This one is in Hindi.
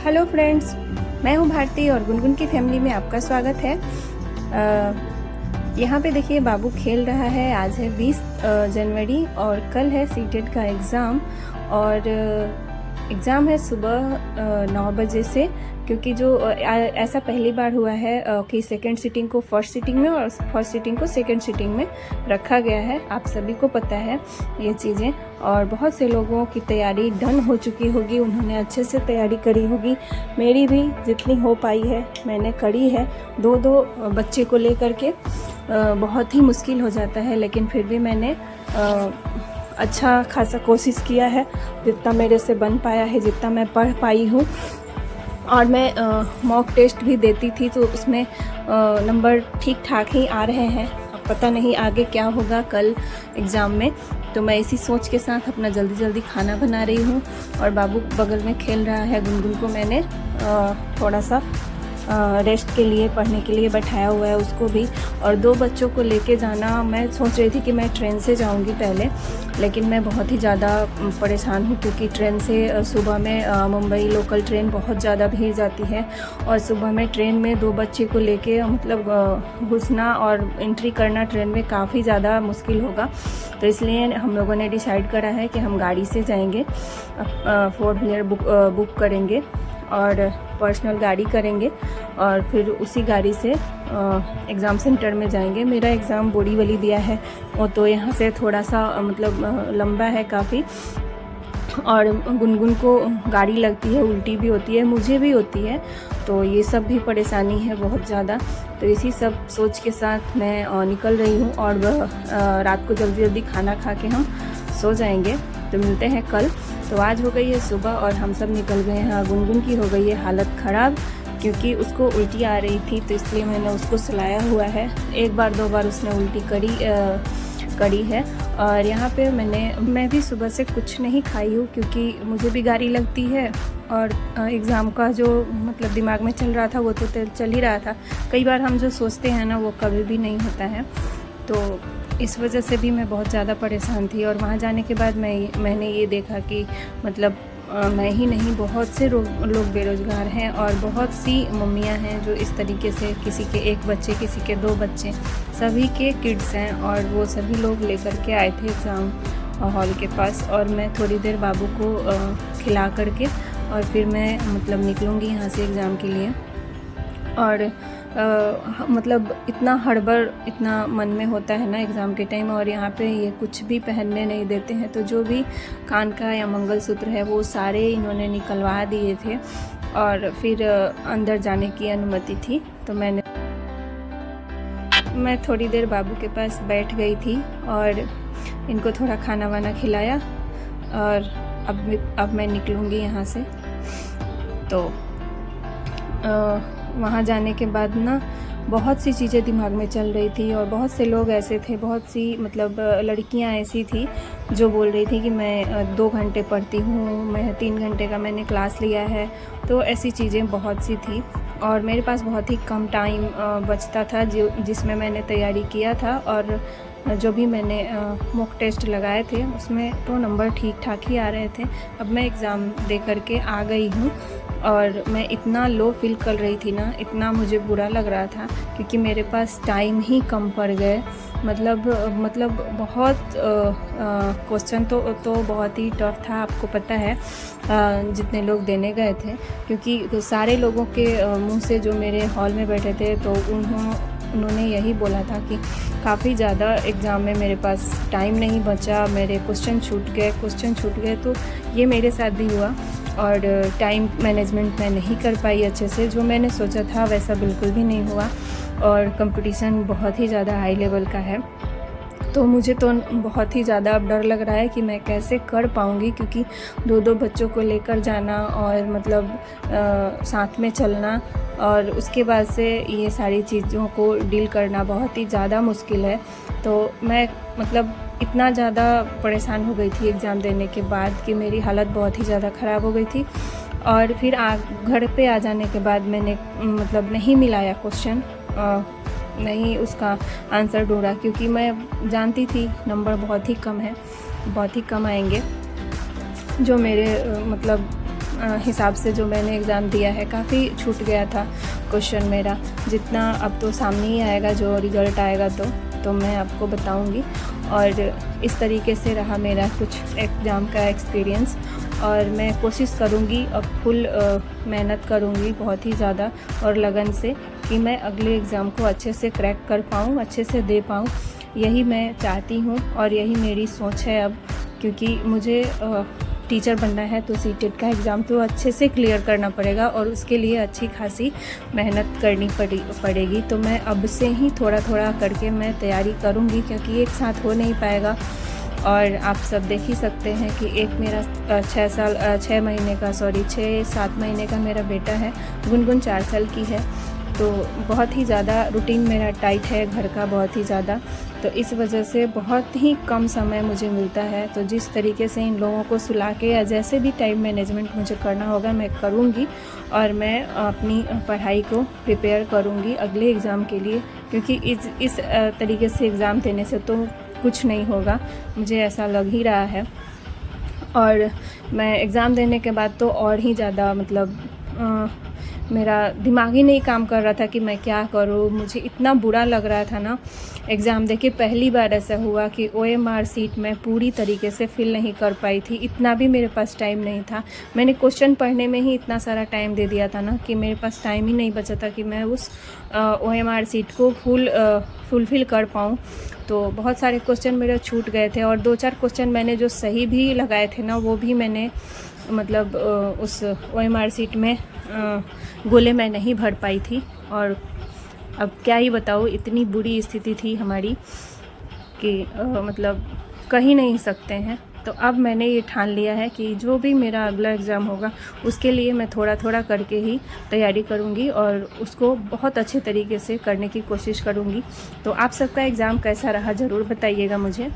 हेलो फ्रेंड्स, मैं हूं भारती और गुनगुन की फैमिली में आपका स्वागत है। यहाँ पे देखिए बाबू खेल रहा है। आज है 20 जनवरी और कल है सीटेट का एग्ज़ाम। और एग्ज़ाम है सुबह 9 बजे से, क्योंकि जो ऐसा पहली बार हुआ है कि सेकंड सिटिंग को फर्स्ट सिटिंग में और फर्स्ट सिटिंग को सेकंड सिटिंग में रखा गया है। आप सभी को पता है ये चीज़ें, और बहुत से लोगों की तैयारी डन हो चुकी होगी, उन्होंने अच्छे से तैयारी करी होगी। मेरी भी जितनी हो पाई है मैंने करी है। दो बच्चे को लेकर के बहुत ही मुश्किल हो जाता है, लेकिन फिर भी मैंने अच्छा खासा कोशिश किया है, जितना मेरे से बन पाया है, जितना मैं पढ़ पाई हूँ। और मैं मॉक टेस्ट भी देती थी, तो उसमें नंबर ठीक ठाक ही आ रहे हैं। अब पता नहीं आगे क्या होगा कल एग्ज़ाम में। तो मैं इसी सोच के साथ अपना जल्दी जल्दी खाना बना रही हूँ, और बाबू बगल में खेल रहा है। गुनगुन को मैंने थोड़ा सा रेस्ट के लिए, पढ़ने के लिए बैठाया हुआ है उसको भी। और 2 बच्चों को लेके जाना, मैं सोच रही थी कि मैं ट्रेन से जाऊंगी पहले, लेकिन मैं बहुत ही ज़्यादा परेशान हूँ, क्योंकि ट्रेन से सुबह में मुंबई लोकल ट्रेन बहुत ज़्यादा भीड़ जाती है। और सुबह में ट्रेन में 2 बच्चे को लेके मतलब घुसना और एंट्री करना ट्रेन में काफ़ी ज़्यादा मुश्किल होगा। तो इसलिए हम लोगों ने डिसाइड करा है कि हम गाड़ी से जाएंगे, 4 व्हीलर बुक करेंगे और पर्सनल गाड़ी करेंगे, और फिर उसी गाड़ी से एग्ज़ाम सेंटर में जाएंगे। मेरा एग्ज़ाम बोरीवली दिया है, वो तो यहाँ से थोड़ा सा मतलब लंबा है काफ़ी। और गुनगुन को गाड़ी लगती है, उल्टी भी होती है, मुझे भी होती है, तो ये सब भी परेशानी है बहुत ज़्यादा। तो इसी सब सोच के साथ मैं निकल रही हूँ, और रात को जल्दी जल्दी खाना खा के हम सो जाएंगे। तो मिलते हैं कल। तो आज हो गई है सुबह और हम सब निकल गए हैं। गुनगुन की हो गई है हालत ख़राब, क्योंकि उसको उल्टी आ रही थी, तो इसलिए मैंने उसको सुलाया हुआ है। 1 बार 2 बार उसने उल्टी करी है। और यहाँ पे मैं भी सुबह से कुछ नहीं खाई हूँ, क्योंकि मुझे भी गाड़ी लगती है, और एग्ज़ाम का जो मतलब दिमाग में चल रहा था वो तो चल ही रहा था। कई बार हम जो सोचते हैं ना, वो कभी भी नहीं होता है। तो इस वजह से भी मैं बहुत ज़्यादा परेशान थी। और वहाँ जाने के बाद मैंने ये देखा कि मतलब मैं ही नहीं, बहुत से लोग बेरोज़गार हैं, और बहुत सी मम्मियाँ हैं जो इस तरीके से, किसी के 1 बच्चे, किसी के 2 बच्चे, सभी के किड्स हैं, और वो सभी लोग लेकर के आए थे एग्ज़ाम हॉल के पास। और मैं थोड़ी देर बाबू को खिला करके और फिर मैं मतलब निकलूँगी यहाँ से एग्ज़ाम के लिए। और मतलब इतना हड़बड़, इतना मन में होता है ना एग्ज़ाम के टाइम, और यहाँ पे ये कुछ भी पहनने नहीं देते हैं। तो जो भी कान का या मंगलसूत्र है वो सारे इन्होंने निकलवा दिए थे, और फिर अंदर जाने की अनुमति थी। तो मैं थोड़ी देर बाबू के पास बैठ गई थी, और इनको थोड़ा खाना वाना खिलाया, और अब मैं निकलूँगी यहाँ से। तो वहाँ जाने के बाद ना बहुत सी चीज़ें दिमाग में चल रही थी, और बहुत से लोग ऐसे थे, बहुत सी मतलब लड़कियाँ ऐसी थी जो बोल रही थी कि मैं 2 घंटे पढ़ती हूँ, मैं 3 घंटे का मैंने क्लास लिया है। तो ऐसी चीज़ें बहुत सी थी, और मेरे पास बहुत ही कम टाइम बचता था जिसमें मैंने तैयारी किया था। और जो भी मैंने मॉक टेस्ट लगाए थे उसमें तो नंबर ठीक ठाक ही आ रहे थे। अब मैं एग्ज़ाम दे करके आ गई हूँ, और मैं इतना लो फील कर रही थी ना, इतना मुझे बुरा लग रहा था, क्योंकि मेरे पास टाइम ही कम पड़ गए। मतलब बहुत क्वेश्चन तो बहुत ही टफ था, आपको पता है, जितने लोग देने गए थे, क्योंकि सारे लोगों के मुंह से, जो मेरे हॉल में बैठे थे, तो उन्होंने यही बोला था कि काफ़ी ज़्यादा एग्ज़ाम में मेरे पास टाइम नहीं बचा, मेरे क्वेश्चन छूट गए। तो ये मेरे साथ भी हुआ, और टाइम मैनेजमेंट मैं नहीं कर पाई अच्छे से। जो मैंने सोचा था वैसा बिल्कुल भी नहीं हुआ, और कंपटीशन बहुत ही ज़्यादा हाई लेवल का है। तो मुझे तो बहुत ही ज़्यादा अब डर लग रहा है कि मैं कैसे कर पाऊँगी, क्योंकि 2 बच्चों को लेकर जाना, और मतलब साथ में चलना, और उसके बाद से ये सारी चीज़ों को डील करना बहुत ही ज़्यादा मुश्किल है। तो मैं मतलब इतना ज़्यादा परेशान हो गई थी एग्ज़ाम देने के बाद कि मेरी हालत बहुत ही ज़्यादा ख़राब हो गई थी। और फिर घर पे आ जाने के बाद मैंने मतलब नहीं मिलाया क्वेश्चन, नहीं उसका आंसर ढूंढा, क्योंकि मैं जानती थी नंबर बहुत ही कम है, बहुत ही कम आएंगे। जो मेरे मतलब हिसाब से जो मैंने एग्ज़ाम दिया है काफ़ी छूट गया था क्वेश्चन मेरा। जितना अब तो सामने ही आएगा, जो रिज़ल्ट आएगा तो मैं आपको बताऊंगी। और इस तरीके से रहा मेरा कुछ एग्ज़ाम का एक्सपीरियंस। और मैं कोशिश करूंगी, अब फुल मेहनत करूंगी बहुत ही ज़्यादा और लगन से, कि मैं अगले एग्ज़ाम को अच्छे से क्रैक कर पाऊँ, अच्छे से दे पाऊँ। यही मैं चाहती हूँ और यही मेरी सोच है अब, क्योंकि मुझे टीचर बनना है तो सीटेट का एग्ज़ाम तो अच्छे से क्लियर करना पड़ेगा और उसके लिए अच्छी खासी मेहनत करनी पड़ेगी। तो मैं अब से ही थोड़ा थोड़ा करके मैं तैयारी करूँगी, क्योंकि एक साथ हो नहीं पाएगा। और आप सब देख ही सकते हैं कि एक मेरा 6 महीने का मेरा बेटा है, गुनगुन 4 साल की है। तो बहुत ही ज़्यादा रूटीन मेरा टाइट है घर का, बहुत ही ज़्यादा। तो इस वजह से बहुत ही कम समय मुझे मिलता है। तो जिस तरीके से इन लोगों को सुला के या जैसे भी टाइम मैनेजमेंट मुझे करना होगा मैं करूँगी, और मैं अपनी पढ़ाई को प्रिपेयर करूँगी अगले एग्ज़ाम के लिए, क्योंकि इस तरीके से एग्ज़ाम देने से तो कुछ नहीं होगा, मुझे ऐसा लग ही रहा है। और मैं एग्ज़ाम देने के बाद तो और ही ज़्यादा मेरा दिमाग ही नहीं काम कर रहा था कि मैं क्या करूँ। मुझे इतना बुरा लग रहा था ना एग्ज़ाम देके। पहली बार ऐसा हुआ कि OMR सीट मैं पूरी तरीके से फिल नहीं कर पाई थी, इतना भी मेरे पास टाइम नहीं था। मैंने क्वेश्चन पढ़ने में ही इतना सारा टाइम दे दिया था ना कि मेरे पास टाइम ही नहीं बचा था कि मैं उस OMR सीट को फुलफ़िल कर पाऊँ। तो बहुत सारे क्वेश्चन मेरे छूट गए थे, और 2-4 क्वेश्चन मैंने जो सही भी लगाए थे ना, वो भी मैंने मतलब उस OMR सीट में गोले मैं नहीं भर पाई थी। और अब क्या ही बताऊँ, इतनी बुरी स्थिति थी हमारी कि मतलब कह ही नहीं सकते हैं। तो अब मैंने ये ठान लिया है कि जो भी मेरा अगला एग्ज़ाम होगा उसके लिए मैं थोड़ा थोड़ा करके ही तैयारी करूँगी और उसको बहुत अच्छे तरीके से करने की कोशिश करूँगी। तो आप सबका एग्ज़ाम कैसा रहा ज़रूर बताइएगा मुझे।